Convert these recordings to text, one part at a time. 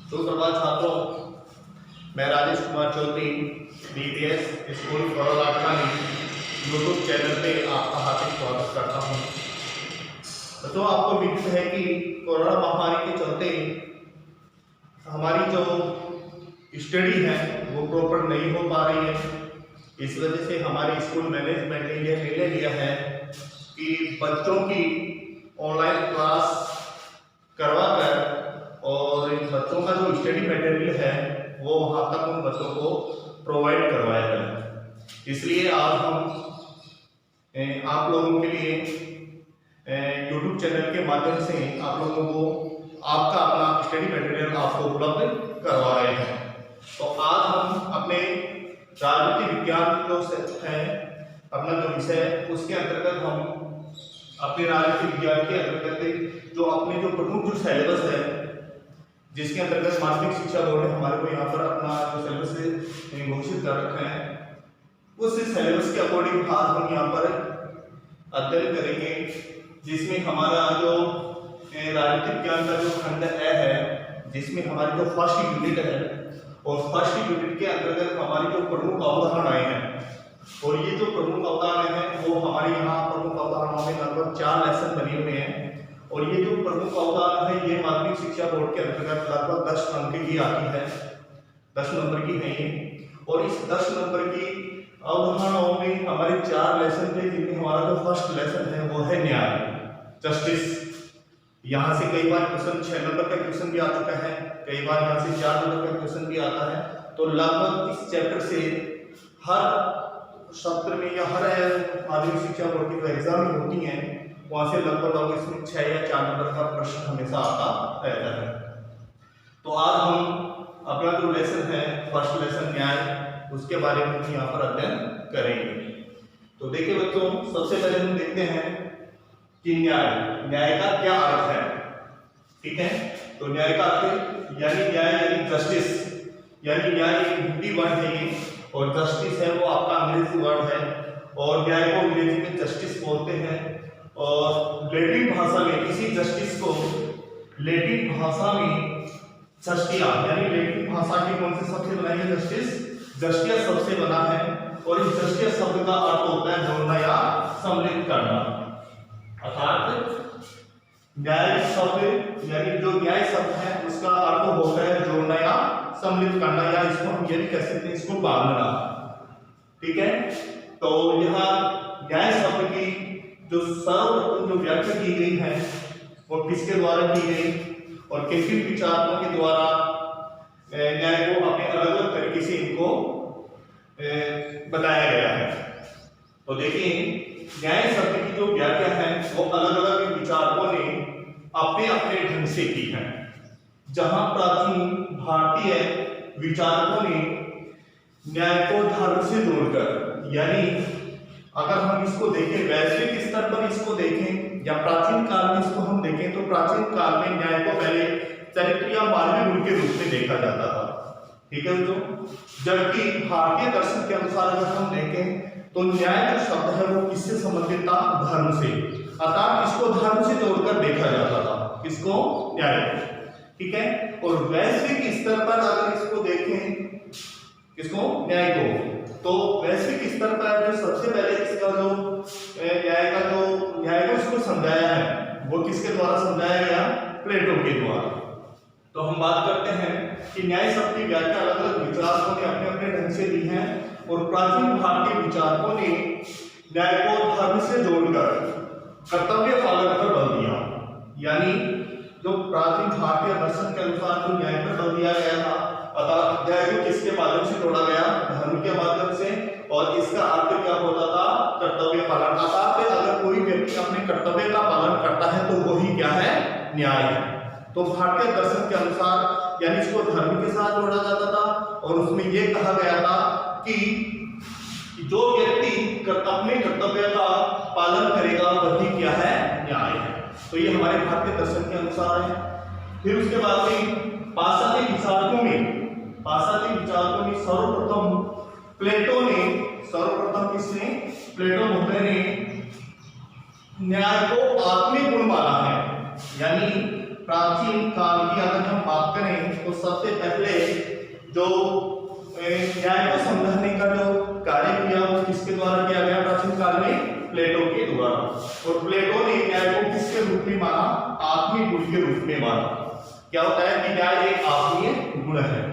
सुप्रभात छात्रों, मैं राजेश कुमार चौधरी BTS स्कूल फरोलाखानी यूट्यूब चैनल पे आपका हार्दिक स्वागत करता हूँ। तो आपको विदित है कि कोरोना महामारी के चलते हमारी जो स्टडी है वो प्रॉपर नहीं हो पा रही है। इस वजह से हमारे स्कूल मैनेजमेंट ने यह निर्णय लिया है कि बच्चों की ऑनलाइन क्लास करवा कर और इन बच्चों का जो स्टडी मटेरियल है वो वहाँ तक उन बच्चों को प्रोवाइड करवाया जाए। इसलिए आज हम आप लोगों के लिए यूट्यूब चैनल के माध्यम से आप लोगों को आपका अपना स्टडी मटेरियल आपको उपलब्ध करवा रहे हैं। तो आज हम अपने राजनीति विज्ञान जो है अपना जो विषय है उसके अंतर्गत हम अपने राजनीति विज्ञान के अंतर्गत जो अपने जो प्रमुख जो सिलेबस है जिसके अंतर्गत माध्यमिक शिक्षा बोर्ड ने हमारे को यहाँ पर अपना जो सिलेबस घोषित कर रखा है उस सिलेबस के अकॉर्डिंग आज हम यहाँ पर अध्ययन करेंगे, जिसमें हमारा जो राजनीतिक विज्ञान का जो खंड है जिसमें हमारी जो फर्स्ट यूनिट है और फर्स्ट यूनिट के अंतर्गत हमारी जो प्रमुख अवधारणाएं हैं और ये जो प्रमुख अवधारणाएं हैं वो हमारे यहाँ प्रमुख अवधारणाओं में लगभग 4 लेसन बने हुए हैं। और ये जो प्रमुख अवधारणा है ये माध्यमिक शिक्षा बोर्ड के अंतर्गत लगभग 10 अंक की आती है, 10 नंबर की है ये। और इस 10 नंबर की अवधारणाओं में हमारे 4 लेसन थे, जिनमें हमारा जो फर्स्ट लेसन है वो है न्याय, जस्टिस। यहाँ से कई बार क्वेश्चन 6 नंबर का क्वेश्चन भी आ चुका है, कई बार यहाँ से 4 नंबर का क्वेश्चन भी आता है। तो लगभग इस चैप्टर से हर सत्र में या हर माध्यमिक शिक्षा बोर्ड की जो एग्जाम होती हैं वहां से लगभग इसमें 6 या 4 नंबर का प्रश्न हमेशा आता रहता है। तो आज हम अपना जो लेसन है फर्स्ट लेसन न्याय उसके बारे में यहाँ पर अध्ययन करेंगे। तो देखिए बच्चों, सबसे पहले हम देखते हैं कि न्याय का क्या अर्थ है। ठीक है, तो न्याय का अर्थ यानी न्याय यानी जस्टिस, यानी न्याय एक हिंदी वर्ड है ये और जस्टिस है वो आपका अंग्रेजी वर्ड है। और न्याय को अंग्रेजी में जस्टिस बोलते हैं और लैटिन भाषा में इसी जस्टिस को लैटिन भाषा में जस्टिया यानी लैटिन भाषा की कौन से शब्द से बना है जस्टिस, जस्टिया शब्द से बना है। और इस जस्टिया शब्द का अर्थ होता है जोड़ना या सम्मिलित करना। अर्थात न्याय शब्द यानी जो न्याय शब्द है उसका अर्थ होता है जोड़ना या सम्मिलित करना, या इसको हम ये भी कह सकते हैं इसको बांधना। ठीक है, तो यहाँ न्याय शब्द की जो सर्वप्रथम जो व्याख्या की गई है वो किसके द्वारा की गई और किन किन विचारकों के द्वारा न्याय को अपने अलग अलग तरीके से इनको बताया गया है। तो देखिए, न्याय शब्द की जो व्याख्या है वो अलग अलग विचारकों ने अपने अपने ढंग से की है। जहां प्राचीन भारतीय विचारकों ने न्याय को धर्म से जोड़कर, यानी अगर हम इसको देखें वैश्विक स्तर पर इसको देखें या प्राचीन काल में इसको हम देखें तो प्राचीन काल में न्याय को पहले चरित्र या मानवीय गुण के रूप में देखा जाता था। ठीक है दोस्तों, जबकि भारतीय दर्शन के अनुसार अगर हम देखें तो न्याय जो शब्द है वो किससे संबंधित था, धर्म से। अर्थात इसको धर्म से जोड़कर देखा जाता था, किसको, न्याय। ठीक है, और वैश्विक स्तर पर अगर इसको देखें किसको, न्याय को, तो वैश्विक स्तर पर जो सबसे पहले इसका जो न्याय को इसको समझाया है वो किसके द्वारा समझाया गया, प्लेटो के द्वारा। तो हम बात करते हैं कि न्याय शब्द की व्याख्या अलग अलग विचारकों ने अपने अपने ढंग से दी है। और प्राचीन भारतीय विचारकों ने न्याय को धर्म से जोड़कर कर्तव्य पालन पर बल दिया। यानी जो प्राचीन भारतीय दर्शन के अनुसार जो न्याय पर बल दिया गया था, अर्थात न्याय को किसके माध्यम से जोड़ा गया, धर्म के माध्यम से। और इसका अर्थ क्या होता था, कर्तव्य पालन। अर्थात अगर कोई व्यक्ति अपने कर्तव्य का पालन करता है तो वही क्या है, न्याय है। तो भारतीय दर्शन के अनुसार यानी इसको धर्म के साथ जोड़ा जाता था और उसमें यह कहा गया था कि जो व्यक्ति अपने कर्तव्य का पालन करेगा वही क्या है, न्याय है। तो ये हमारे भारतीय दर्शन के अनुसार है। फिर उसके बाद में पाश्चात्य विचारकों ने सर्वप्रथम प्लेटो ने, सर्वप्रथम किसने, प्लेटो मुद्दे ने न्याय को आत्मिक गुण माना है। यानी प्राचीन काल की अगर हम बात करें तो सबसे पहले जो न्याय को समझाने का जो कार्य किया वो किसके द्वारा किया गया प्राचीन काल में? प्लेटो के द्वारा। और प्लेटो ने न्याय को किसके रूप में माना? आत्मीय गुण के रूप में माना। क्या होता है कि न्याय एक आत्मीय गुण है।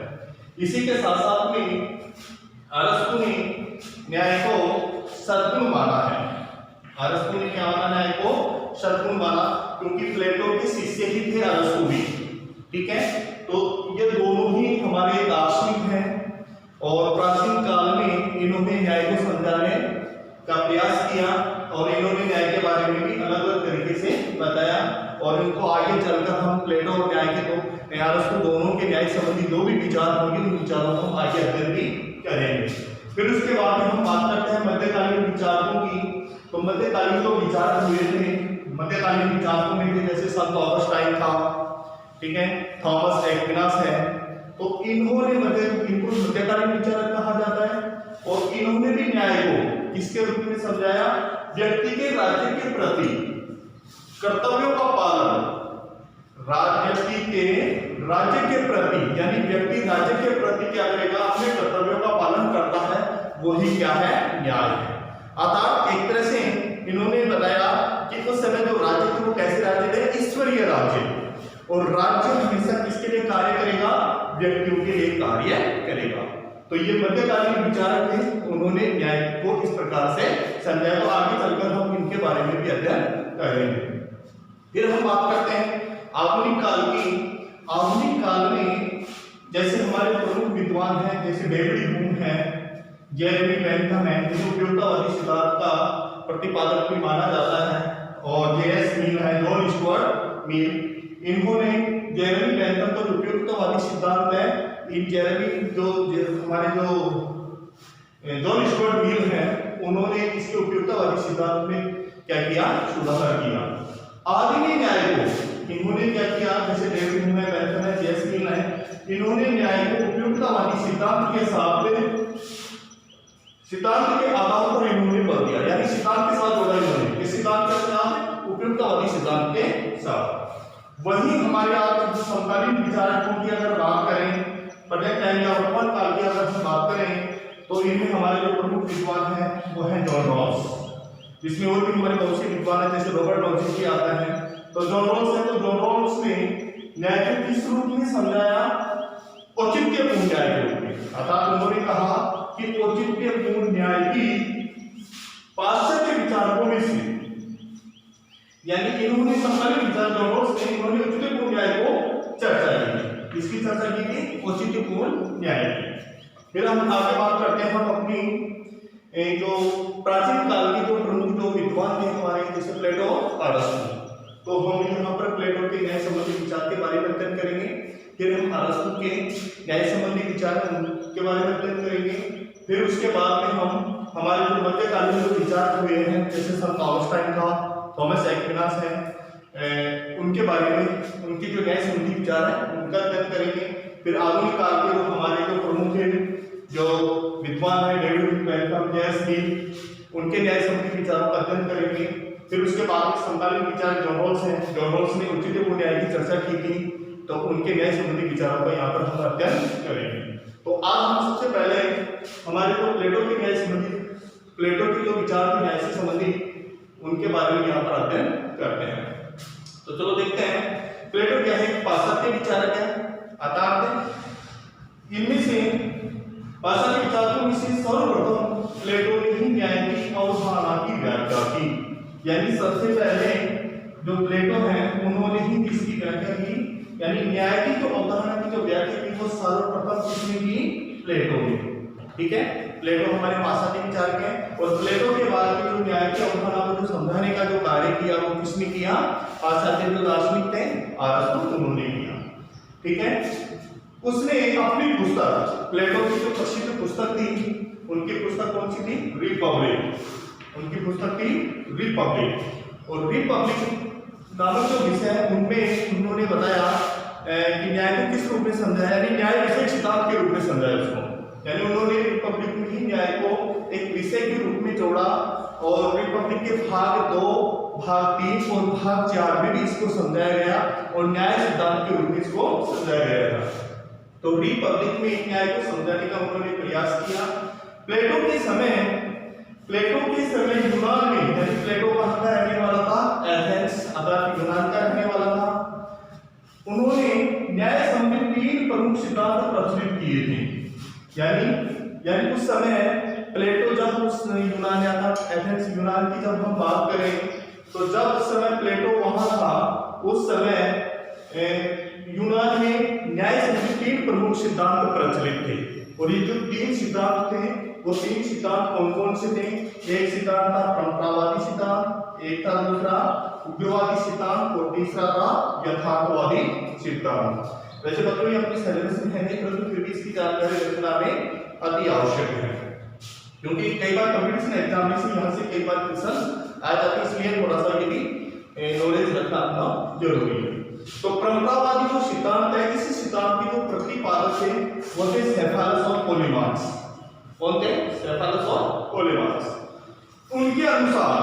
इसी के साथ साथ में अरस्तु ने न्याय को सद्गुण माना है। अरस्तु ने क्या माना? न्याय को सद्गुण माना, क्योंकि प्लेटो के शिष्य ही थे अरस्तु भी। ठीक है, तो ये दोनों ही हमारे दार्शनिक हैं और प्राचीन काल में इन्होंने न्याय को समझाने का प्रयास किया और इन्होंने न्याय के बारे में भी अलग अलग तरीके से बताया। और इनको आगे चलकर हम प्लेटो और न्याय के अरस्तु दोनों के न्याय संबंधी जो भी विचार होंगे उन विचारों को हम आगे अध्ययन भी करेंगे। फिर उसके बाद में हम बात करते हैं मध्यकालीन विचारकों की। तो मध्यकालीन जो विचार हुए थे, मध्यकालीन विचारकों में थे जैसे संत ऑगस्टाइन था, ठीक है, थॉमस एक्विनास है। तो इन्होंने इनको मध्यकालीन विचारक कहा जाता है। और इन्होंने भी न्याय को किसके रूप में समझाया? व्यक्ति के राज्य के प्रति कर्तव्यों का पालन, व्यक्ति के राज्य के प्रति, यानी व्यक्ति राज्य के प्रति क्या करेगा? अपने कर्तव्यों का पालन करता है, वही क्या है? न्याय है। अर्थात एक तरह से इन्होंने बताया कि उस समय जो राज्य थे वो कैसे राज्य थे? ईश्वरीय राज्य। और राज्य हमेशा किसके लिए कार्य करेगा? व्यक्तियों के लिए कार्य करेगा। तो ये मध्यकालीन विचारक थे, उन्होंने न्याय को इस प्रकार से समझाया। तो आगे चलकर हम इनके बारे में भी अध्ययन करेंगे। फिर हम बात करते हैं आधुनिक काल की। आधुनिक काल में जैसे हमारे प्रमुख विद्वान हैं, जैसे डेविड ह्यूम है, जेरेमी बेंथम है, जिन्हें उपयोगितावादी सिद्धांत का प्रतिपादक भी माना जाता है, और जेएस मिल है, जॉन स्टुअर्ट मिल। इन्होंने जेरेमी बेंथम का जो उपयोगितावादी सिद्धांत है, इन जेरेमी जो हमारे जो जॉन स्टुअर्ट मिल है, उन्होंने इसके उपयोगितावादी सिद्धांत में क्या किया? सुधार किया। आधुनिक न्याय को इन्होंने क्या किया? जैसे डेविड ह्यूम है, बेंथम है, जेएस मिल है, इन्होंने न्याय को उपयोगितावादी सिद्धांत के साथ सिद्धांत के आधार पर इन्होंने बदल दिया, यानी सिद्धांत के साथ जोड़ा इन्होंने। किस सिद्धांत के साथ? उपयोगितावादी सिद्धांत के साथ। वही हमारे आज समकालीन विचारकों की अगर बात करें, प्रेजेंट टाइम या वर्तमान काल की अगर हम बात करें, तो इनमें हमारे जो प्रमुख विद्वान हैं वो हैं जॉन रॉल्स, जिसमें और भी हमारे बहुत से विद्वान हैं, जैसे रॉबर्ट लॉजिक भी आता है। तो जॉन रॉल्स है, तो जॉन रॉल्स ने न्याय को किस रूप में समझाया? औचित्यपूर्ण न्याय के रूप में। अर्थात उन्होंने कहा कि औचित्यपूर्ण न्याय की पाश्चात्य विचारकों में से, यानी इन्होंने समकालीन विचार जॉन रॉल्स ने इन्होंने औचित्यपूर्ण न्याय को चर्चा की। इसकी चर्चा की थी औचित्यपूर्ण न्याय की। फिर हम आगे बात करते हैं हम अपनी जो प्राचीन काल के जो प्रमुख जो विद्वान थे हमारे, जैसे प्लेटो और अरस्तु। तो हम यहाँ पर प्लेटो के न्याय संबंधी विचार के बारे में अध्ययन करेंगे। फिर हम अरस्तु के न्याय संबंधी विचार के बारे में अध्ययन करेंगे। फिर उसके बाद में हम हमारे जो मध्यकालीन जो विचार हुए हैं, जैसे संत ऑगस्टाइन था, थॉमस एक्विनास है, उनके बारे में, उनके जो न्याय संबंधी विचार है उनका अध्ययन करेंगे। फिर आधुनिक काल के जो हमारे जो प्रमुख जो विद्वान है, डेविड बेंथम, जेएस मिल, उनके न्याय संबंधी विचारों का अध्ययन करेंगे। फिर उसके बाद समकालीन विचार जॉन रॉल्स हैं, जॉन रॉल्स ने औचित्यपूर्ण न्याय की चर्चा की थी, तो उनके न्याय संबंधी विचारों का यहाँ पर हम अध्ययन करेंगे। तो आज हम सबसे पहले हमारे जो प्लेटो के न्याय संबंधी, प्लेटो के जो विचार थे न्याय से संबंधित, उनके बारे में यहाँ पर अध्ययन करते हैं। तो चलो देखते हैं प्लेटो क्या है। पाश्चात्य विचारक है। अर्थात इनमें से पाश्चात्य विचारकों में से सर्वप्रथम प्लेटो ने ही न्याय की अवधारणा की व्याख्या की, यानी सबसे पहले जो प्लेटो है उन्होंने ही इसकी व्याख्या की, यानी न्याय की जो अवधारणा की जो व्याख्या की वो सर्वप्रथम किसने की? प्लेटो ने। ठीक है, प्लेटो हमारे पाश्चात्य विचारक हैं। और प्लेटो के बाद में जो न्याय की अवधारणा को जो समझाने का जो कार्य किया वो किसने किया? पाश्चात्य जो दार्शनिक थे अरस्तु, उन्होंने किया। ठीक है, उसने अपनी पुस्तक, प्लेटो की जो प्रसिद्ध पुस्तक थी, उनकी पुस्तक कौन सी थी? रिपब्लिक। उनकी पुस्तक थी रिपब्लिक। और रिपब्लिक नामक जो विषय है उनमें उन्होंने बताया कि न्याय को किस रूप में समझाया, यानी न्याय विषय सिद्धांत के रूप में समझाया उसको। यानी उन्होंने रिपब्लिक में ही न्याय को एक विषय के रूप में जोड़ा और रिपब्लिक के भाग 2, भाग 3 और भाग 4 में भी इसको समझाया गया और न्याय सिद्धांत के रूप में इसको समझाया गया था। तो रिपब्लिक में न्याय को समझाने का उन्होंने प्रयास किया। प्लेटो के समय यूनान में, यानी प्लेटो कहाँ का रहने वाला था? एथेंस अर्थात यूनान का रहने वाला था। उन्होंने न्याय संबंधी 3 प्रमुख सिद्धांत प्रचलित किए थे। यानी उस समय प्लेटो जब उस यूनान या एथेंस यूनान की जब हम बात करें तो जब उस समय प्लेटो वहां था उस समय यूनान में न्याय संबंधी 3 प्रमुख सिद्धांत प्रचलित थे। और ये जो 3 सिद्धांत थे वो 3 सिद्धांत कौन कौन से थे? एक सिद्धांत था परंपरावादी सिद्धांत, एक था दूसरा उग्रवादी सिद्धांत और तीसरा था यथार्थवादी सिद्धांत। वैसे बच्चों ये अपने सिलेबस में है नहीं, परंतु फिर भी इसकी जानकारी रखना में अति आवश्यक है, क्योंकि कई बार कंपटीशन एग्जाम में से यहाँ से कई बार क्वेश्चन आ जाते हैं, इसलिए थोड़ा सा ये भी नॉलेज रखना अपना जरूरी है। तो परंपरावादी जो सिद्धांत है, इस सिद्धांत के जो प्रतिपादक थे वो थे सेफालस और पोलीमार्स। कौन थे? सेफालस और पोलीमार्स। उनके अनुसार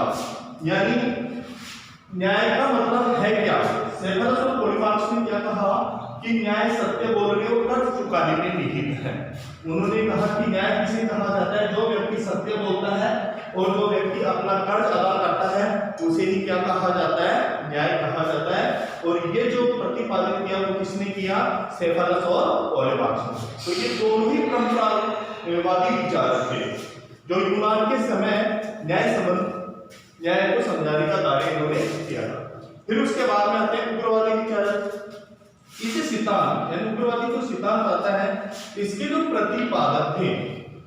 यानी न्याय का मतलब है क्या? सेफालस और पोलीमार्स ने क्या कहा कि न्याय सत्य बोलने और कर्ज चुकाने में निहित है। उन्होंने कहा कि न्याय किसे कहा जाता है? जो व्यक्ति सत्य बोलता है और जो व्यक्ति अपना कर्ज अदा करता है उसे ही क्या कहा जाता है? न्याय कहा जाता है। और ये जो प्रतिपादन किया वो किसने किया? सेफालस और पोलीमार्स ने। तो ये दोनों ही परंपरावादी विचारक थे जो यूनान के समय न्याय को समझाने का कार्य इन्होंने किया था। फिर उसके बाद में आते हैं उग्रवादी विचारक। इसे सिद्धांत यानी उग्रवादी जो सिद्धांत आता है इसके जो प्रतिपादक थे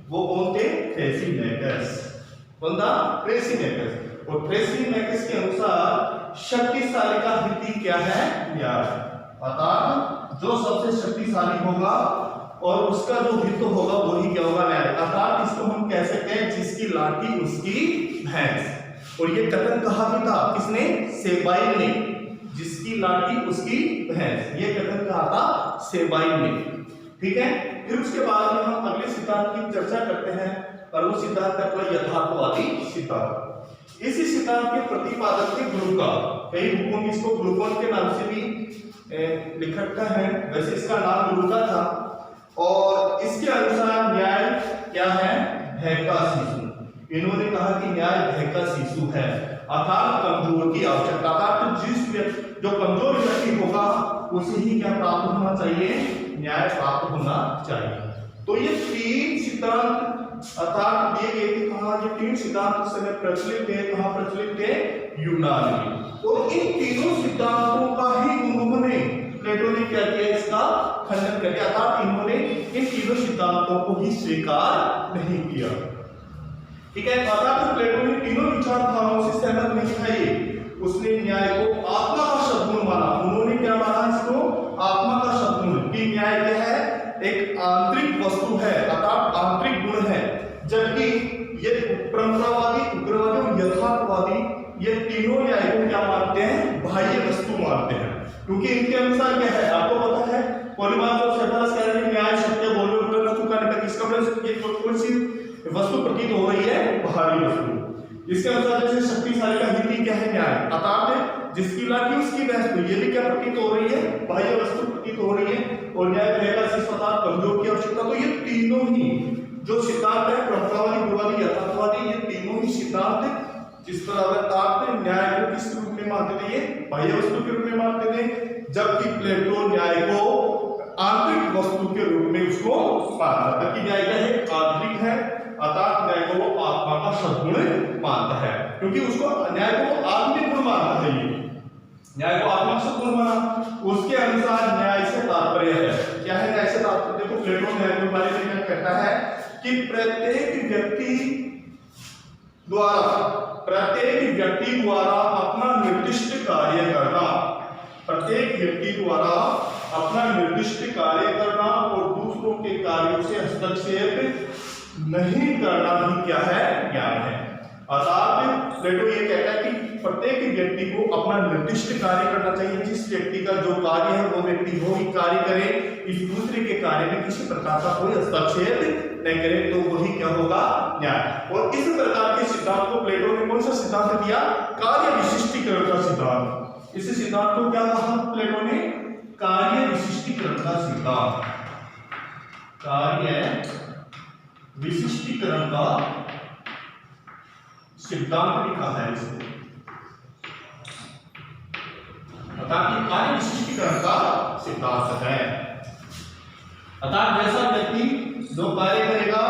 वो कौन थे? थ्रेसिमेकस। कौन था? थ्रेसिमेकस। और थ्रेसिमेकस के अनुसार शक्तिशाली का हित क्या है? न्याय। अर्थात जो सबसे शक्तिशाली होगा और उसका जो हित होगा वही क्या होगा? न्याय। अर्थात इसको हम कह सकते हैं जिसकी लाठी उसकी भैंस। और ये कथन कहा भी था किसने? सेबाइल ने। जिसकी लाठी उसकी भैंस, ये कथन कहा था सेबाइल ने। ठीक है। फिर उसके बाद में हम अगले सिद्धांत की चर्चा करते हैं और वो सिद्धांत है यथार्थवादी सिद्धांत। इसी सिद्धांत के प्रतिपादक थे ग्लूका। कई बुकों में इसको ग्लूकोन के नाम से भी लिखा है, वैसे इसका नाम ग्लूका था। और इसके अनुसार न्याय क्या है? भय का शिशु। इन्होंने कहा कि न्याय भय का शिशु है, अर्थात कमजोर की आवश्यकता। अर्थात जो कमजोर व्यक्ति होगा उसे ही क्या प्राप्त होना चाहिए? न्याय प्राप्त होना चाहिए। तो ये 3 सिद्धांत अर्थात दिए गए थे। कहा ये 3 सिद्धांत उस समय प्रचलित थे। कहाँ प्रचलित थे? यूनान में। और इन तीनों सिद्धांतों का ही उन्होंने प्लेटो ने क्या किया? इसका खंडन कर दिया। अर्थात इन्होंने इन तीनों सिद्धांतों को ही स्वीकार नहीं किया। ठीक है। अर्थात प्लेटो ने तीनों विचारधाराओं से सहमत नहीं था। उसने न्याय को आत्मा का सद्गुण माना। उन्होंने क्या माना? इसको आत्मा का सद्गुण। कि न्याय क्या है? एक आंतरिक वस्तु है, अर्थात आंतरिक गुण है। जबकि ये परंपरावादी, उग्रवादी और यथार्थवादी ये तीनों न्याय को क्या मानते हैं? बाह्य वस्तु मानते हैं। क्योंकि इनके अनुसार क्या है? आपको पता है पोलीमार्स और सेफालस कह रहे हैं न्याय सत्य बोलो कर्ज चुकाने तक। इसका मतलब ये कौन सी वस्तु प्रतीत हो रही है? बाहरी वस्तु। इसके अनुसार जैसे शक्तिशाली का हित क्या है? न्याय। अर्थात जिसकी लाठी उसकी भैंस। तो ये भी क्या प्रतीत हो रही है? बाह्य वस्तु प्रतीत हो रही है। और न्याय भय का शिशु अर्थात कमजोर की आवश्यकता। तो ये तीनों ही जो सिद्धांत है परंपरावादी, उग्रवादी, यथार्थवादी, ये तीनों ही सिद्धांत जिस पर न्याय को किस रूप में मानते थे? ये बाह्य वस्तु के रूप में मानते थे। जबकि प्लेटो न्याय को आंतरिक वस्तु के रूप में उसको मानता था कि न्याय क्या है? आंतरिक है, अर्थात न्याय को वो आत्मा का सद्गुण मानता है। क्योंकि उसको न्याय को आत्मिक गुण मानता है। ये न्याय को आत्मा का सद्गुण माना। उसके अनुसार न्याय से तात्पर्य है क्या है? न्याय से तात्पर्य देखो प्लेटो न्याय के बारे में क्या कहता है कि प्रत्येक व्यक्ति द्वारा अपना निर्दिष्ट कार्य करना। प्रत्येक व्यक्ति द्वारा अपना निर्दिष्ट कार्य करना और दूसरों के कार्यों से हस्तक्षेप नहीं करना ही क्या है? ज्ञान है। अर्थात प्लेटो ये कहता है कि प्रत्येक व्यक्ति को अपना निर्दिष्ट कार्य करना चाहिए। जिस व्यक्ति का जो कार्य है वो व्यक्ति वो ही कार्य करे, इस दूसरे के कार्य में किसी प्रकार का कोई हस्तक्षेप नहीं करे, तो वही क्या होगा, न्याय। और इस प्रकार के सिद्धांत को प्लेटो ने कौन सा सिद्धांत दिया, कार्य विशिष्टीकरण का सिद्धांत। इस सिद्धांत को क्या कहा प्लेटो ने, कार्य विशिष्टीकरण का सिद्धांत, कार्य विशिष्टीकरण का सिद्धांत लिखा है इसको, अर्थात कार्य विशिष्टीकरण का सिद्धांत है। अर्थात जैसा व्यक्ति जो कार्य करेगा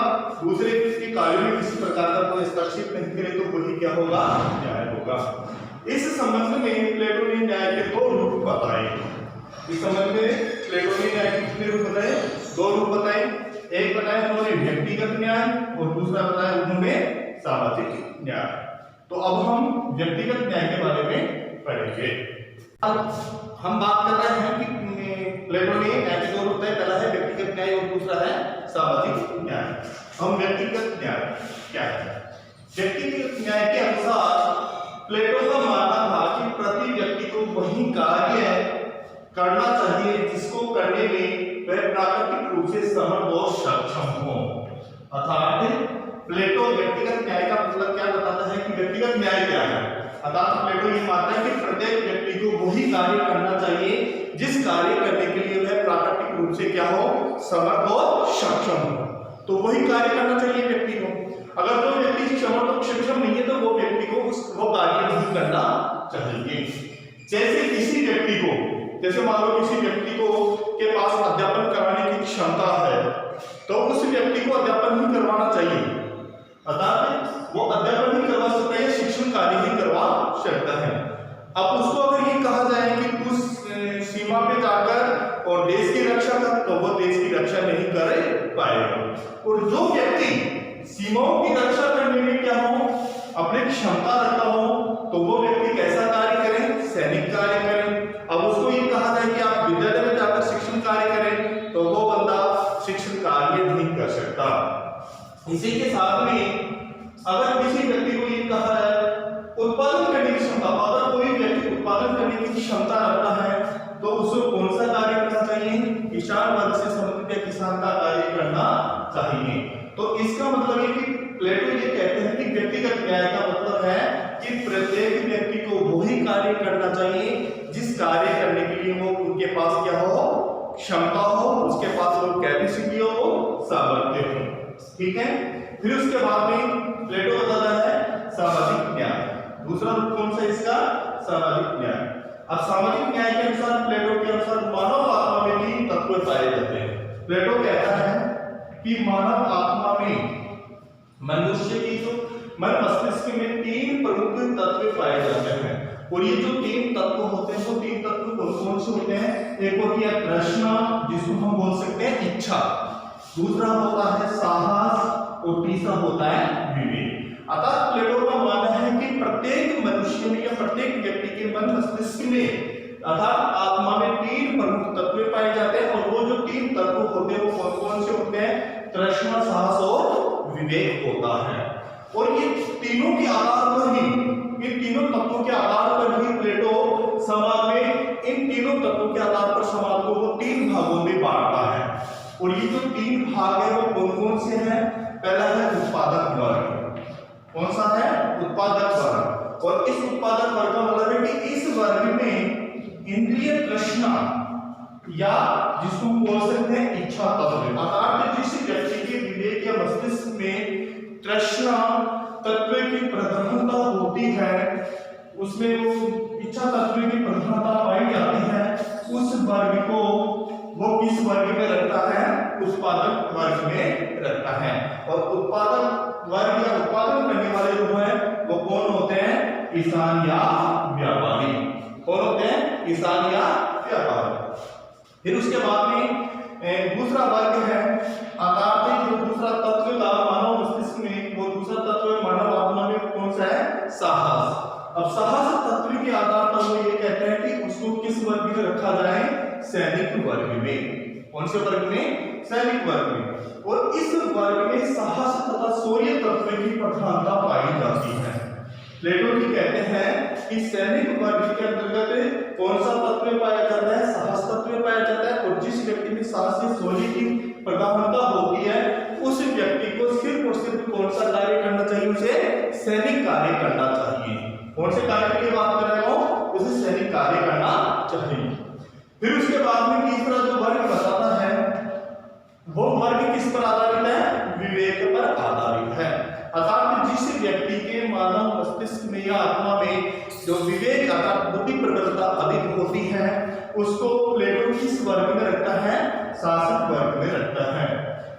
दूसरे के कार्य में किसी प्रकार का कोई हस्तक्षेप नहीं करे, तो वही क्या होगा, न्याय होगा। इस संबंध में प्लेटो ने न्याय के दो रूप बताए। इस संबंध में प्लेटो ने न्याय के कितने रूप बताए, दो रूप बताए। एक बताया उन्होंने व्यक्तिगत न्याय और दूसरा बताया उन्होंने सामाजिक न्याय। तो अब हम व्यक्तिगत न्याय के बारे में पढ़ेंगे। अब हम बात कर रहे हैं कि प्लेटो ने न्याय के दो रूप बताए, पहला है व्यक्तिगत न्याय और दूसरा है सामाजिक न्याय। हम व्यक्तिगत न्याय क्या है, व्यक्तिगत न्याय के अनुसार प्लेटो का मानना था कि प्रति व्यक्ति को वही कार्य करना चाहिए जिसको करने में वह प्राकृतिक रूप से समर्थ और सक्षम हो। अर्थात प्लेटो व्यक्तिगत न्याय का मतलब क्या बताता है कि व्यक्तिगत न्याय क्या है। अर्थात प्लेटो ये मानता है कि प्रत्येक व्यक्ति को वही कार्य करना चाहिए जिस कार्य करने के लिए वह प्राकृतिक रूप से क्या हो, समर्थ और सक्षम हो। तो वही कार्य करना चाहिए व्यक्ति को। अगर जो व्यक्ति समर्थ और सक्षम नहीं है तो वो व्यक्ति को वो कार्य नहीं करना चाहिए। जैसे किसी व्यक्ति को, जैसे मान लो किसी व्यक्ति को के पास अध्यापन कराने की क्षमता है, तो उस व्यक्ति को अध्यापन ही करवाना चाहिए। अर्थात वो अध्यापन ही करवा सकता है, शिक्षण कार्य ही करवा सकता है। अब उसको अगर ये कहा जाए कि तू सीमा पे जाकर और देश की रक्षा कर, तो वो देश की रक्षा नहीं कर पाएगा। और जो व्यक्ति सीमाओं की रक्षा करने में क्या हो, अपने क्षमता रखता हो, तो वो व्यक्ति कैसा कार्य करे, सैनिक कार्य करे। अब उसको ये कहा जाए कि आप विद्यालय में जाकर शिक्षण कार्य करें, तो वो बंदा शिक्षण कार्य नहीं कर सकता। इसी के साथ में अगर किसी व्यक्ति को ये कहा जाए उत्पादन करने की क्षमता, अगर कोई व्यक्ति उत्पादन करने की क्षमता रखता है, तो उसको कौन सा कार्य करना चाहिए, किसान वर्ग से संबंधित किसान का कार्य करना चाहिए। तो इसका मतलब है कि प्लेटो ये कहते हैं कि व्यक्तिगत न्याय का मतलब है कि प्रत्येक व्यक्ति को वही कार्य करना चाहिए जिस कार्य करने के लिए वो उनके पास क्या हो, क्षमता हो, उसके पास वो कैपेसिटी हो, सामर्थ्य हो। ठीक है। फिर उसके बाद में प्लेटो बताता है सामाजिक न्याय। दूसरा रूप कौन सा इसका, सामाजिक न्याय। अब सामाजिक न्याय के अनुसार, प्लेटो के अनुसार मानव आत्मा में तीन तत्व पाए जाते हैं। प्लेटो कहता है कि मानव आत्मा में, मनुष्य की जो मन मस्तिष्क में तीन प्रमुख तत्व पाए जाते हैं। और ये जो तीन तत्व होते हैं वो तीन तत्व कौन से होते हैं, एक होती है तृष्णा, जिसको हम बोल सकते हैं इच्छा, दूसरा होता है साहस और तीसरा होता है विवेक। अतः प्लेटो का मानना है कि प्रत्येक मनुष्य में या प्रत्येक व्यक्ति के मन मस्तिष्क में अर्थात आत्मा में तीन प्रमुख तत्व पाए जाते हैं। और वो जो तीन तत्व होते हैं वो कौन कौन से होते हैं, तृष्णा, साहस और विवेक होता है। और ये तीनों के आधार पर ही, इन तीनों तत्वों के आधार पर ही प्लेटो समाज में, इन तीनों तत्वों के आधार पर समाज को वो तीन भागों में बांटता है। और ये जो तीन भाग है वो कौन कौन से हैं, पहला है उत्पादक वर्ग। कौन सा है, उत्पादक वर्ग। और इस उत्पादक वर्ग का मतलब है कि इस वर्ग में इंद्रिय तृष्णा या जिसको हम बोल सकते हैं इच्छा तत्व, अर्थात जिस व्यक्ति के विवेक या मस्तिष्क में तृष्णा तत्व की प्रधानता होती है, उसमें वो इच्छा तत्व की प्रधानता पाई जाती है, उस वर्ग को वो किस वर्ग में रखता है, उत्पादक वर्ग में रखता है। और उत्पादक वर्ग या उत्पादन करने वाले जो है वो कौन होते हैं, किसान या व्यापारी। कौन होते हैं, किसान या व्यापारी। फिर उसके बाद में दूसरा वर्ग है, अर्थात जो दूसरा तत्व था मानव मस्तिष्क में, वो दूसरा तत्व मानव आत्मा में कौन सा है, साहस। अब साहस तत्व के आधार पर वो ये कहते हैं कि उसको किस वर्ग में रखा जाए, सैनिक वर्ग में। कौन से वर्ग में, सैनिक वर्ग में। और इस वर्ग में साहस तथा शौर्य तत्व की प्रधानता पाई जाती है। प्लेटो जी कहते हैं कि सैनिक वर्ग के अंतर्गत कौन सा तत्व पाया जाता है? साहस तत्व पाया जाता है। और जिस व्यक्ति में साहस या शौर्य की प्रधानता होती है उस व्यक्ति को सिर्फ और सिर्फ कौन सा कार्य करना चाहिए? उसे सैनिक कार्य करना चाहिए। कौन से कार्य की बात कर रहे हो? उसे सैनिक कार्य करना चाहिए। फिर उसके बाद में तीसरा जो वर्ग बताता है वो वर्ग किस पर आधारित है? विवेक पर आधारित है। अर्थात जिस व्यक्ति के मानव मस्तिष्क में या आत्मा में जो विवेक अर्थात बुद्धि प्रबलता अधिक होती है उसको प्लेटो किस वर्ग में रखता है? शासक वर्ग में रखता है।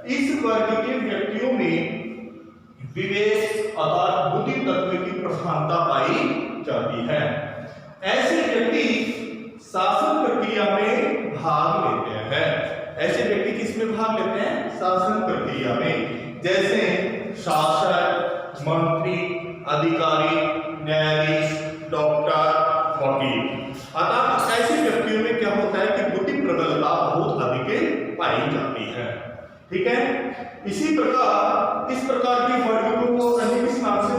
इस वर्ग के व्यक्तियों में विवेक अर्थात बुद्धि तत्व की प्रधानता पाई जाती है। ऐसे व्यक्ति शासन प्रक्रिया में भाग लेते हैं। ऐसे व्यक्ति किसमें भाग लेते हैं? शासन प्रक्रिया में। जैसे शासक, मंत्री, अधिकारी, न्यायाधीश, डॉक्टर, वकील। अर्थात ऐसे व्यक्तियों में क्या होता है कि बुद्धि प्रबलता बहुत अधिक पाई जाती है। ठीक है। इसी प्रकार इस प्रकार के वर्ग को अन्य किस नाम से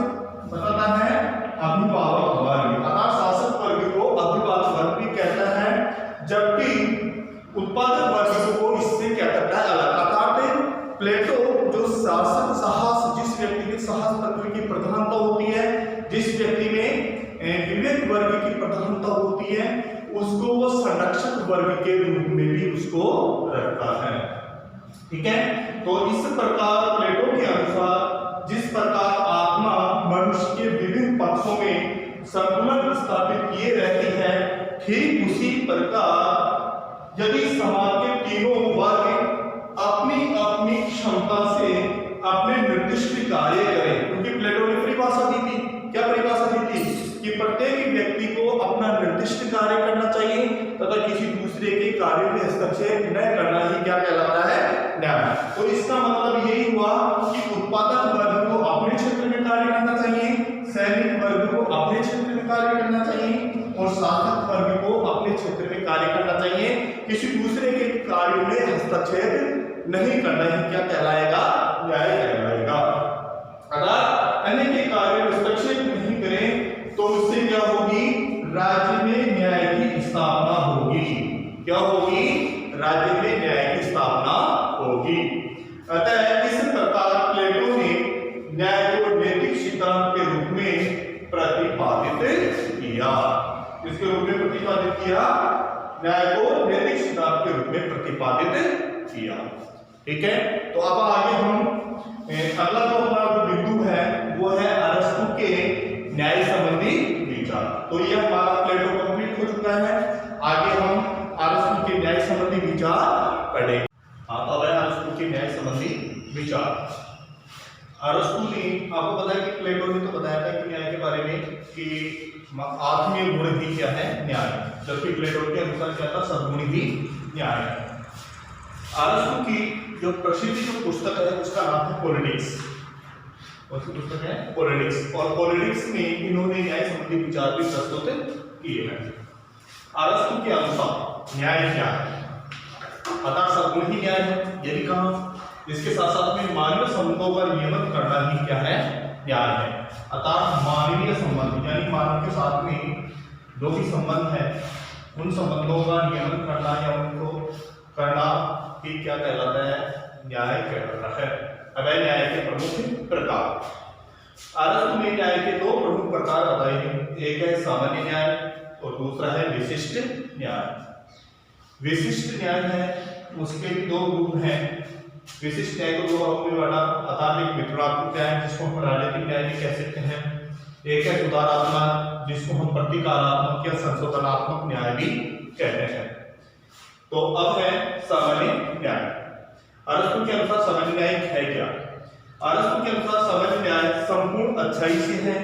बताता है? अभिभावक वर्ग। अर्थात शासक वर्ग को अभिभावक वर्ग भी कहता है, जबकि उत्पादक वर्ग को इससे क्या करता है? अलग। अर्थात प्लेटो जो शासक साहस, जिस व्यक्ति के साहस तत्व की प्रधानता होती है, जिस व्यक्ति में विवेक वर्ग की प्रधानता होती है, उसको वो संरक्षक वर्ग के रूप में भी उसको रखता है। ठीक है। तो इस प्रकार प्लेटो के अनुसार जिस प्रकार आत्मा मनुष्य के विभिन्न पक्षों में संतुलन स्थापित किए रहती है, ठीक उसी प्रकार यदि समाज के तीनों वर्ग अपनी अपनी क्षमता से अपने निर्दिष्ट कार्य करें, क्योंकि प्लेटो ने परिभाषा दी थी। क्या परिभाषा दी थी? कि प्रत्येक व्यक्ति को अपना निर्दिष्ट कार्य करना चाहिए तथा किसी दूसरे के कार्यों में हस्तक्षेप न करना ही क्या कहलाता है? न्याय। तो इसका मतलब यही हुआ कि उत्पादक वर्ग को अपने क्षेत्र में कार्य करना चाहिए, सैनिक वर्ग को अपने क्षेत्र में कार्य करना चाहिए और शासक वर्ग को अपने क्षेत्र में कार्य करना चाहिए। किसी दूसरे के कार्यों में हस्तक्षेप नहीं करना ही क्या कहलाएगा? न्याय कहलाएगा। अगर अन्य के कार्य में हस्तक्षेप नहीं करें तो उससे क्या होगी? राज्य में न्याय की स्थापना होगी। क्या होगी? राज्य में न्याय की स्थापना होगी। अतः इस प्रकार प्लेटो ने न्याय को नैतिक सिद्धांत के रूप में प्रतिपादित किया। इसके रूप में प्रतिपादित किया, न्याय को नैतिक सिद्धांत के रूप में प्रतिपादित किया। ठीक है। तो अब आगे हम अगला जो हमारा बिंदु है वो है अरस्तु के न्याय संबंधी विचार। तो ये हमारा प्लेटो कंप्लीट हो चुका है। आगे हम अरस्तु के न्याय संबंधी विचार पढ़ेंगे। अब है अरस्तु के न्याय संबंधी विचार। अरस्तु ने आपको पता है कि प्लेटो ने तो बताया था कि न्याय के बारे में कि आत्मीय गुण ही क्या है? न्याय। जबकि प्लेटो के अनुसार क्या था? सद्गुण ही न्याय है। अरस्तु की जो प्रसिद्ध जो पुस्तक है उसका नाम है पॉलिटिक्स। उसकी पुस्तक है पॉलिटिक्स। और पॉलिटिक्स में इन्होंने न्याय संबंधी विचार भी प्रस्तुत किए हैं। अरस्तु के अनुसार न्याय क्या है? अर्थात सद्गुण ही न्याय है, ये भी कहा। इसके साथ साथ में मानवीय संबंधों का नियमन करना ही क्या है? न्याय है। अर्थात मानवीय संबंध यानी मानव के साथ में जो भी संबंध है उन संबंधों का नियमन करना या उनको करना ही क्या कहलाता है? न्याय कहलाता है। अब न्याय के प्रमुख प्रकार। अरस्तु ने न्याय के दो प्रमुख प्रकार बताए हैं। एक है सामान्य न्याय और दूसरा है विशिष्ट न्याय। विशिष्ट न्याय है उसके भी दो रूप हैं। विशिष्ट न्याय को दो भागों में बांटा। अर्थात एक वितरणात्मक न्याय जिसको हम राजनीतिक न्याय भी कह सकते हैं, एक है सुधारात्मक जिसको हम प्रतिकारात्मक या संशोधनात्मक न्याय भी कहते हैं। तो अब है सामान्य न्याय। अरस्तु के अनुसार सामान्य न्याय है क्या? अरस्तु के अनुसार सामान्य न्याय संपूर्ण अच्छाई से है,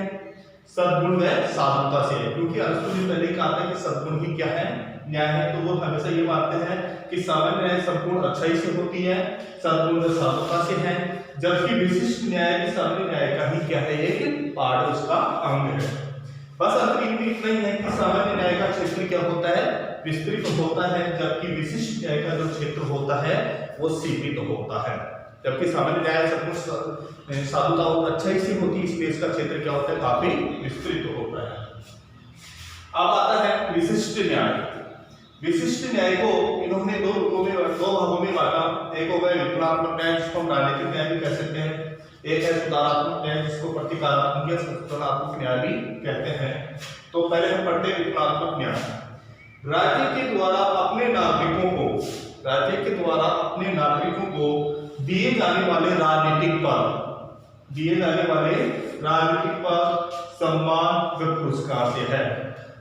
सद्गुण व साधुता से है। क्योंकि अरस्तु ने पहले कहा था कि सद्गुण ही क्या है? न्याय है। तो वो हमेशा ये मानते हैं कि सामान्य न्याय संपूर्ण अच्छाई से होती है, सद्गुण व साधुता से है, जबकि विशिष्ट न्याय भी सामान्य न्याय का ही क्या है? एक पार्ट, उसका अंग है। बस अंतरिम में इतना ही है कि सामान्य न्याय का क्षेत्र क्या होता है? विस्तृत होता है, जबकि विशिष्ट न्याय का जो क्षेत्र होता है वो सीमित होता है। जबकि सामान्य न्याय सब कुछ साधुता और अच्छाई से होती है, इसलिए इसका क्षेत्र क्या होता है, काफी विस्तृत होता है। अब आता है विशिष्ट न्याय। विशिष्ट न्याय को इन्होंने दो भागों में बांटा। एक हो गया विकल्पात्मक न्याय, जिसको हम राजनीतिक न्याय भी कह सकते हैं। एक है सुधारात्मक न्याय, जिसको प्रतिकारात्मक या संशोधनात्मक न्याय भी कहते हैं। तो पहले हम पढ़ते हैं विकल्पात्मक न्याय। राज्य के द्वारा अपने नागरिकों को दिए जाने वाले राजनीतिक पद सम्मान व पुरस्कार से है।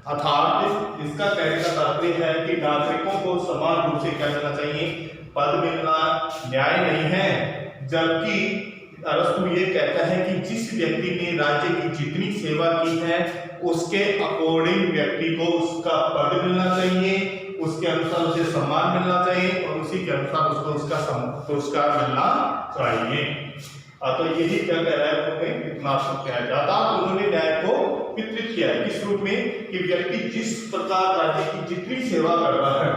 अर्थात इसका कहने का तात्पर्य है कि नागरिकों को समान रूप से क्या करना चाहिए, पद मिलना न्याय नहीं है। जबकि अरस्तु ये कहता है कि जिस व्यक्ति ने राज्य की जितनी सेवा की है उसके अकॉर्डिंग व्यक्ति को उसका पद मिलना चाहिए, उसके अनुसार उसे सम्मान मिलना चाहिए और उसी के अनुसार उसको उसका पुरस्कार मिलना चाहिए। तो यही क्या कह रहा है, उन्होंने न्याय को वितरित किया है किस रूप में कि व्यक्ति जिस प्रकार राज्य की जितनी सेवा कर रहा है,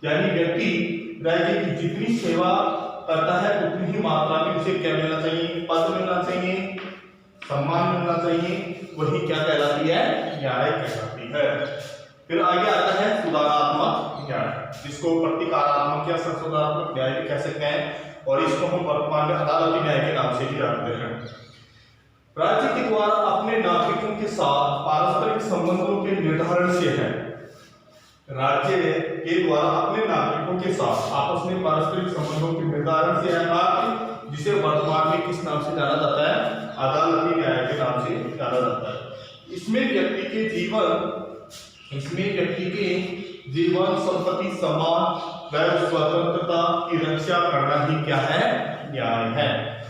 यानी व्यक्ति राज्य की जितनी सेवा करता है उतनी ही मात्रा में उसे क्या मिलना चाहिए, पद मिलना चाहिए, सम्मान मिलना चाहिए। वही क्या कहलाती है, न्याय कहलाती है। फिर आगे आता है सुधारात्मक न्याय, जिसको प्रतिकारात्मक या संशोधनात्मक न्याय भी कह सकते हैं, और इसको हम वर्तमान में अदालती न्याय के नाम से भी जानते हैं। राज्य के द्वारा अपने नागरिकों के साथ पारस्परिक संबंधों के निर्धारण से है। राज्य के द्वारा अपने नागरिकों के साथ आपस में पारस्परिक संबंधों के निर्धारण से है, जिसे वर्तमान में किस नाम से जाना जाता है, अदालती न्याय के नाम से जाना जाता है। इसमें व्यक्ति के जीवन संपत्ति सम्मान व स्वतंत्रता की रक्षा करना ही क्या है, न्याय है।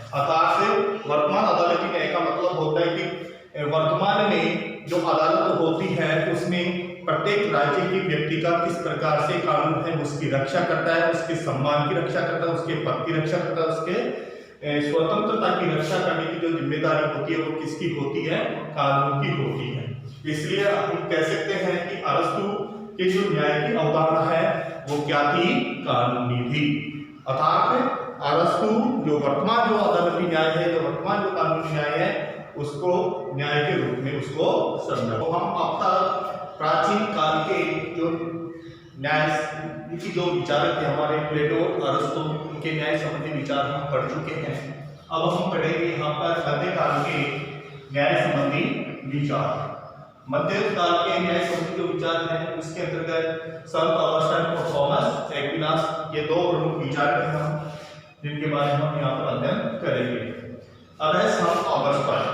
अर्थात वर्तमान अदालती न्याय का मतलब होता है कि वर्तमान में जो अदालत होती है उसमें प्रत्येक राज्य के व्यक्ति का किस प्रकार से कानून है उसकी रक्षा करता है, उसके सम्मान की रक्षा करता है, उसके पद की रक्षा करता है, उसके स्वतंत्रता की रक्षा करने की जो जिम्मेदारी होती है वो किसकी होती है, कानून की होती है। इसलिए हम कह सकते हैं कि अरस्तु की जो न्याय की अवधारणा है वो क्या थी, कानूनी थी। अर्थात अरस्तु जो वर्तमान जो अदालती न्याय है, जो वर्तमान जो कानूनी न्याय है, उसको न्याय के रूप में उसको समझा। तो हम अब तक प्राचीन काल के जो न्याय की जो विचारक थे हमारे प्लेटो अरस्तु, उनके न्याय संबंधी विचार हम पढ़ चुके हैं। अब हम पढ़ेंगे यहाँ पर मध्यकाल के न्याय संबंधी विचार। मध्यकाल के न्याय संबंधी जो विचार हैं उसके अंतर्गत संत ऑगस्टाइन और थॉमस एक्विनास, ये दो प्रमुख विचारक हैं हम, जिनके बारे में हम यहाँ पर अध्ययन करेंगे। अब है संत ऑगस्टाइन।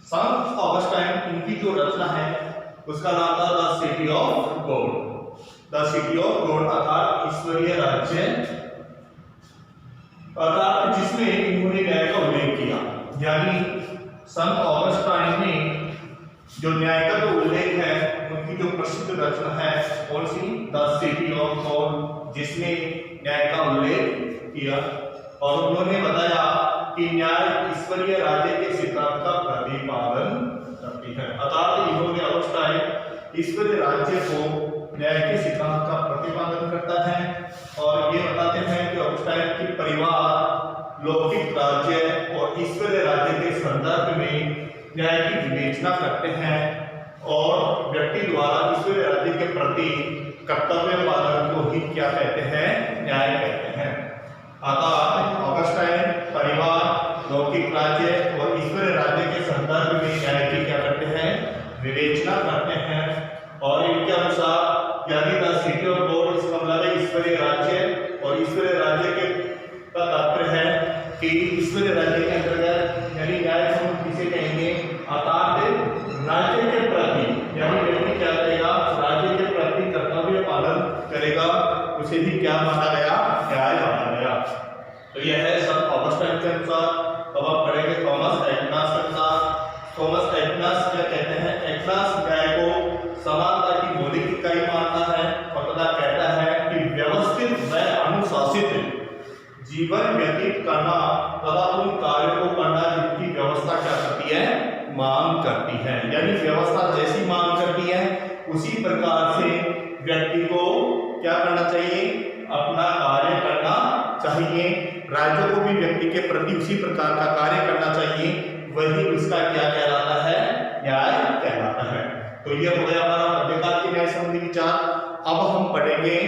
संत ऑगस्टाइन, इनकी जो रचना है उसका नाम था the city of God. The city of God अर्थात ईश्वरीय राज्य, अर्थात जिसमें इन्होंने न्याय का उल्लेख किया। यानी संत ऑगस्टाइन ने जो न्याय का जो उल्लेख है, उनकी जो प्रसिद्ध रचना है कौन सी, द सिटी ऑफ गॉड, जिसमें न्याय का उल्लेख किया। और उन्होंने बताया कि न्याय ईश्वरीय राज्य के सिद्धांत का प्रतिपादन करती है। अर्थात इन्होंने ऑगस्टाइन ईश्वरीय राज्य को न्याय के सिद्धांत का प्रतिपादन करता है और ये बताते हैं कि ऑगस्टाइन की परिवार लौकिक राज्य और ईश्वरीय राज्य के संदर्भ में न्याय की विवेचना करते हैं और व्यक्ति द्वारा ईश्वरीय राज्य के प्रति कर्तव्य पालन को ही क्या कहते हैं, न्याय कहते हैं। अतः ऑगस्टाइन परिवार लौकिक राज्य और ईश्वरीय राज्य के संदर्भ में न्याय की क्या करते हैं, विवेचना करते हैं। और इनके अनुसार यदि द सिटी ऑफ गॉड, इसका मतलब है ईश्वरीय राज्य, और ईश्वरीय राज्य के का तात्पर्य है कि ईश्वरीय राज्य के अंतर्गत यानी न्याय हम किसे कहेंगे, अर्थात राज्य के प्रति, यानी व्यक्ति क्या करेगा, राज्य के प्रति कर्तव्य पालन करेगा, उसे भी क्या माना गया, न्याय माना गया। तो यह है संत ऑगस्टाइन के अनुसार। अब आप पढ़ेंगे थॉमस एक्विनास के अनुसार। थॉमस एक्विनास क्या कहते हैं, एक्विनास न्याय को समानता की मौलिक इकाई मानता है और तथा कहता है कि व्यवस्थित व अनुशासित जीवन व्यतीत करना तथा उन कार्यों को करना जिनकी व्यवस्था क्या करती है, मांग करती है। यानी व्यवस्था जैसी मांग करती है उसी प्रकार से व्यक्ति को क्या करना चाहिए, अपना कार्य करना चाहिए। राज्य को भी व्यक्ति के प्रति उसी प्रकार का कार्य करना चाहिए, वही उसका क्या कहलाता है, न्याय कहलाता है। तो ये हो गया हमारा मध्यकाल के न्याय संबंधी विचार। अब हम पढ़ेंगे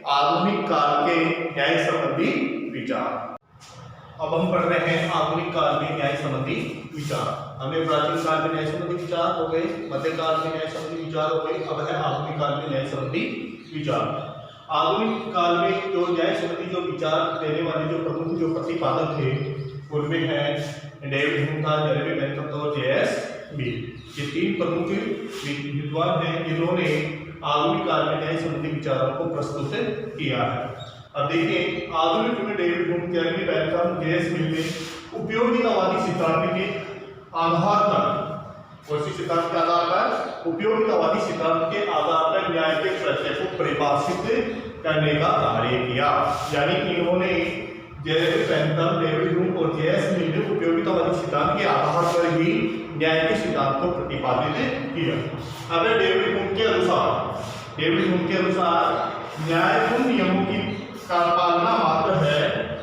आधुनिक काल के न्याय संबंधी विचार। अब हम पढ़ रहे हैं आधुनिक काल में न्याय संबंधी विचार। हमने प्राचीन काल में न्याय संबंधी विचार हो गए, मध्यकाल में न्याय संबंधी विचार हो गए, अब है आधुनिक काल में न्याय संबंधी विचार। आधुनिक काल में जो न्याय संबंधी जो विचार देने वाले जो प्रमुख जो प्रतिपादक थे उनमें है डेविड ह्यूम था, जेरेमी बेंथम और जे.एस. मिल। ये तीन प्रमुख विद्वान हैं जिन्होंने आधुनिक काल में न्याय संबंधी विचारों को प्रस्तुत किया है। अब देखिए आधुनिक में David Hume, Jeremy Bentham, J S. Mill ने उपयोगितावादी सिद्धांत के आधार पर, उसी सिद्धांत के आधार पर, उपयोगितावादी सिद्धांत के आधार पर न्याय के प्रत्यय को परिभाषित करने का कार्य किया। यानी इन्होंने जेरेमी बेंथम, डेविड ह्यूम और जे.एस. मिल ने उपयोगितावादी सिद्धांत के आधार पर ही न्याय के सिद्धांत को प्रतिपादित किया। अब डेविड ह्यूम के अनुसार न्याय उन नियमों की पालना मात्र है,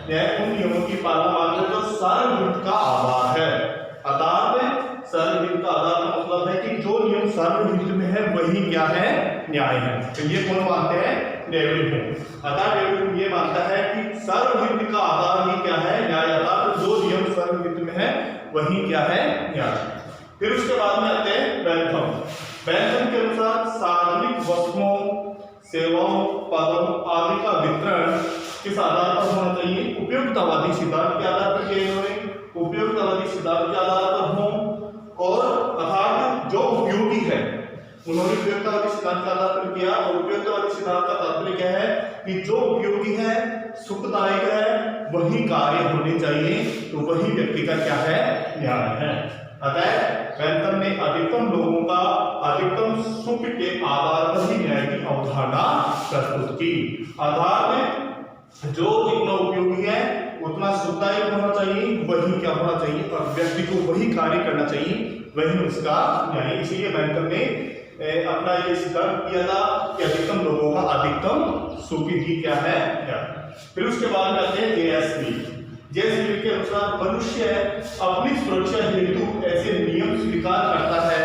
न्याय उन नियमों की पालना मात्र जो सर्वहित का आधार है। अर्थात सर्वहित का आधार का मतलब है कि जो नियम सर्वहित में है वही क्या है, न्याय है। तो ये कौन मानते हैं, डेविड ह्यूम। अर्थात डेविड ह्यूम ये मानता है कि सर्वहित का आधार ही क्या है, न्याय। अर्थात जो नियम सर्वहित में है वही क्या है, न्याय। फिर उसके बाद में आते हैं बेंथम। बेंथम के अनुसार सार्वजनिक वस्तुओं, सेवाओं, पदों आदि का वितरण किस आधार पर होना चाहिए, उपयोगितावादी सिद्धांत के आधार पर किया। इन्होंने उपयोगितावादी सिद्धांत के आधार पर हो, और अर्थात जो उपयोगी है उन्होंने उपयोगितावादी सिद्धांत के आधार पर किया। और उपयोगितावादी सिद्धांत का तात्पर्य क्या है कि जो उपयोगी है, सुखदायक है, वही कार्य होने चाहिए, तो वही व्यक्ति का क्या है, न्याय है। अतः बेंथम ने अधिकतम लोगों का अधिकतम सुख के आधार पर ही न्याय की अवधारणा प्रस्तुत की। आधार में जो जितना उपयोगी है उतना सुखदायक होना चाहिए, वही क्या होना चाहिए, और व्यक्ति को वही कार्य करना चाहिए, वही उसका न्याय। इसीलिए बेंथम ने अपना ये सिद्धांत किया था कि अधिकतम लोगों का अधिकतम सुख ही क्या है, न्याय। फिर उसके बाद में आते हैं जे.एस. मिल। जे.एस. मिल के अनुसार मनुष्य अपनी सुरक्षा हेतु ऐसे नियम स्वीकार करता है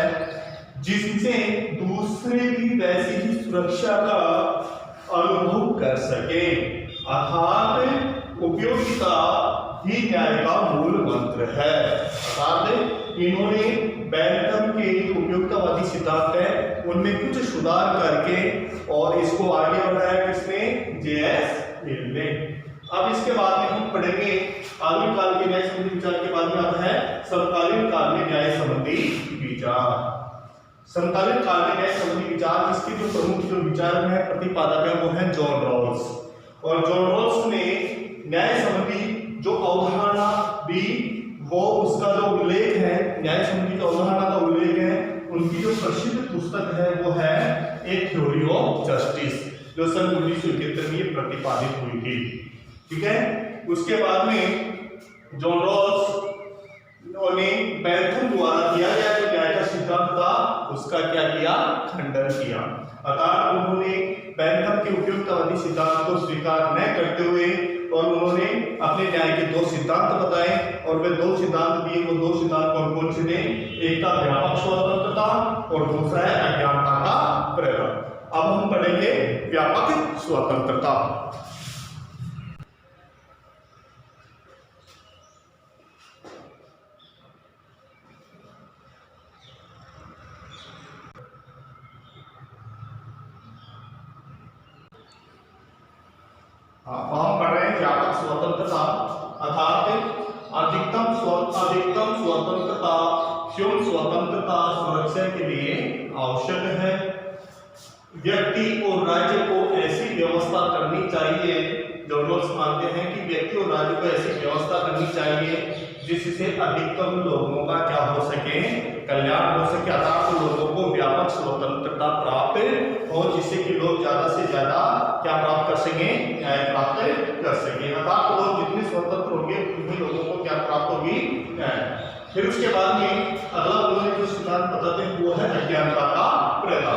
जिससे दूसरे भी वैसी ही सुरक्षा का अनुभव कर सके। अर्थात उपयोगिता ही न्याय का मूल मंत्र है। अर्थात इन्होंने बेंथम के उपयोगितावादी सिद्धांत है उनमें कुछ सुधार करके और इसको आगे बढ़ाया किसने, जे.एस. मिल ने। अब इसके बाद में हम पढ़ेंगे आधुनिक काल के न्याय संबंधी विचार के बाद में आता है समकालीन काल में न्याय संबंधी विचार। समकालीन काल में न्याय संबंधी विचार, इसके जो प्रमुख जो विचार में प्रतिपादक है वो है जॉन रॉल्स। और जॉन रॉल्स ने न्याय संबंधी जो अवधारणा दी, वो उसका जो उल्लेख है, न्याय संबंधी जो अवधारणा का उल्लेख है, उनकी जो प्रसिद्ध पुस्तक है वो है ए थ्योरी ऑफ जस्टिस, जो सन 1971 में प्रतिपादित हुई थी। ठीक है। उसके बाद में जॉन रॉल्स ने बेंथम द्वारा दिया गया जो न्याय का सिद्धांत था उसका क्या किया, खंडन किया। अर्थात उन्होंने बेंथम के उपयोगितावादी सिद्धांत को स्वीकार न करते हुए और उन्होंने अपने न्याय के दो सिद्धांत बताए, और वे दो सिद्धांत दिए। वो दो सिद्धांत कौन कौन से थे, एक था व्यापक स्वतंत्रता और दूसरा है अज्ञानता का प्रयोग। अब हम पढ़ेंगे व्यापक स्वतंत्रता। हम पढ़ रहे हैं व्यापक स्वतंत्रता, अर्थात अधिकतम स्वतंत्रता क्यों स्वतंत्रता सुरक्षा के लिए आवश्यक है। व्यक्ति और राज्य को ऐसी व्यवस्था करनी चाहिए, जो लोग मानते हैं कि व्यक्ति और राज्य को ऐसी व्यवस्था करनी चाहिए जिससे अधिकतम लोगों का क्या हो सके, कल्याण हो सके। अर्थात लोगों को व्यापक स्वतंत्रता प्राप्त हो, जिससे कि लोग ज्यादा से ज्यादा क्या प्राप्त कर सके, न्याय प्राप्त कर सके। अर्थात लोग जितने स्वतंत्र होंगे उतने लोगों को क्या प्राप्त होगी, न्याय। फिर उसके बाद में अगला उन्होंने सिद्धांत बताते हैं वो है अज्ञानता का पर्दा।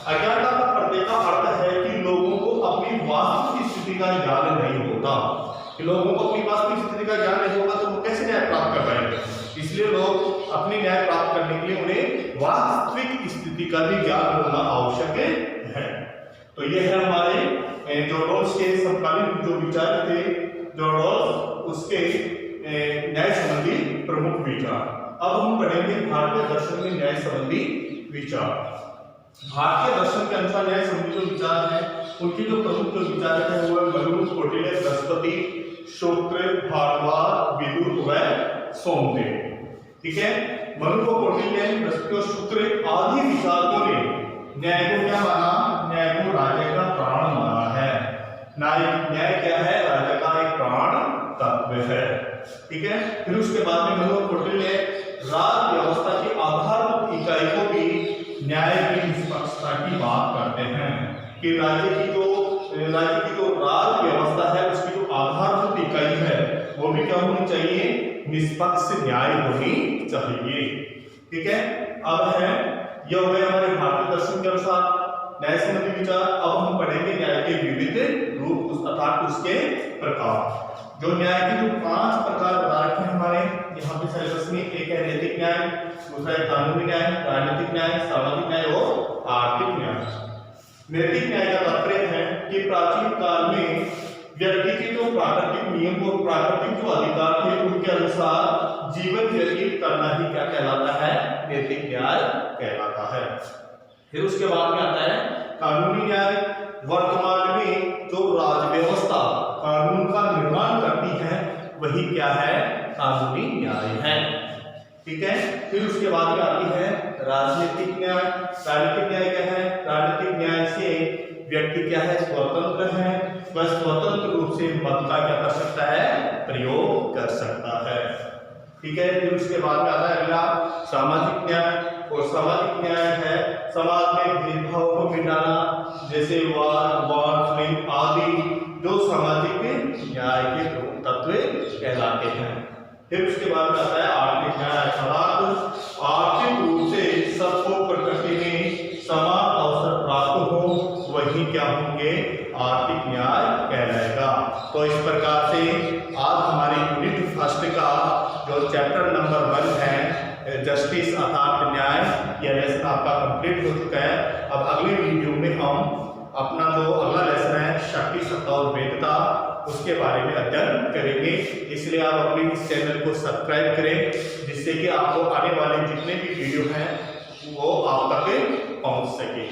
अज्ञानता का पर्दे का अर्थ है कि लोगों को अपनी वास्तविक स्थिति का ज्ञान नहीं होता, कि लोगों को अपनी वास्तविक स्थिति का ज्ञान नहीं होगा तो वो कैसे न्याय प्राप्त कर पाएंगे। इसलिए लोग अपनी न्याय प्राप्त करने के लिए उन्हें वास्तविक स्थिति का भी ज्ञान होना आवश्यक है। तो ये है हमारे जॉन रॉल्स के समकालीन जो विचार थे, जॉन रॉल्स उसके न्याय संबंधी प्रमुख विचार। अब हम पढ़ेंगे भारतीय दर्शन में न्याय संबंधी विचार। भारतीय दर्शन के अनुसार न्याय संबंधी जो विचार है उनकी जो प्रमुख जो विचार है वो है मनु, कौटिल्य, बृहस्पति, शुक्र, भारद्वाज, विदुर व सोमदेव। ठीक है, मनु को कौटिल्य, बृहस्पति और शुक्र आदि विचारकों ने न्याय को क्या माना? न्याय को राज्य का प्राण माना है। न्याय क्या है? राज्य का एक प्राण तत्व है। ठीक है, फिर उसके बाद में मनु और कौटिल्य राज व्यवस्था की आधारभूत इकाई को भी न्याय की निष्पक्षता की बात करते हैं कि राज्य की जो राज व्यवस्था है उसकी जो आधारभूत इकाई है वो भी क्या होनी चाहिए? निष्पक्ष न्याय होनी चाहिए। ठीक है, अब है यह हो गए हमारे भारतीय दर्शन के अनुसार न्याय संबंधी विचार। अब हम पढ़ेंगे न्याय के विविध रूप अर्थात उसके प्रकार। जो न्याय के जो 5 प्रकार बता रखे हैं हमारे यहाँ पे सिलेबस में, एक है नैतिक न्याय, दूसरा है कानूनी न्याय, राजनीतिक न्याय, सामाजिक न्याय और आर्थिक न्याय। नैतिक न्याय का तात्पर्य है कि प्राचीन काल में व्यक्ति के जो प्राकृतिक नियम और प्राकृतिक जो अधिकार थे उनके अनुसार जीवन व्यतीत करना ही क्या कहलाता है? नैतिक न्याय कहलाता है। फिर उसके बाद में आता है कानूनी न्याय। वर्तमान में जो राज व्यवस्था कानून का निर्माण करती है वही क्या है? कानूनी न्याय है। ठीक है, फिर उसके बाद में आती है राजनीतिक न्याय। राजनीतिक न्याय क्या है? राजनीतिक न्याय से व्यक्ति क्या है? स्वतंत्र है, वह स्वतंत्र रूप से मत का क्या कर सकता है? प्रयोग कर सकता है। ठीक है, फिर उसके बाद में आता है अगला सामाजिक न्याय। और सामाजिक न्याय है समाज में भेदभाव को मिटाना, जैसे वाद आदि जो सामाजिक न्याय के तत्व कहलाते हैं। फिर उसके बाद में आता है आर्थिक न्याय, अर्थात आर्थिक रूप से सबको प्रकृति में समान अवसर प्राप्त हो वही क्या होंगे? आर्थिक न्याय कहलाएगा। तो इस प्रकार से आज हमारी यूनिट फर्स्ट का जो चैप्टर नंबर 1 है जस्टिस अर्थात न्याय, यह लेसन आपका कंप्लीट हो चुका है। अब अगले वीडियो में हम अपना जो अगला लेसन है शक्ति, सत्ता और वैधता उसके बारे में अध्ययन करेंगे। इसलिए आप अपने इस चैनल को सब्सक्राइब करें जिससे कि आपको आने वाले जितने भी वीडियो हैं वो आप तक पहुंच सके।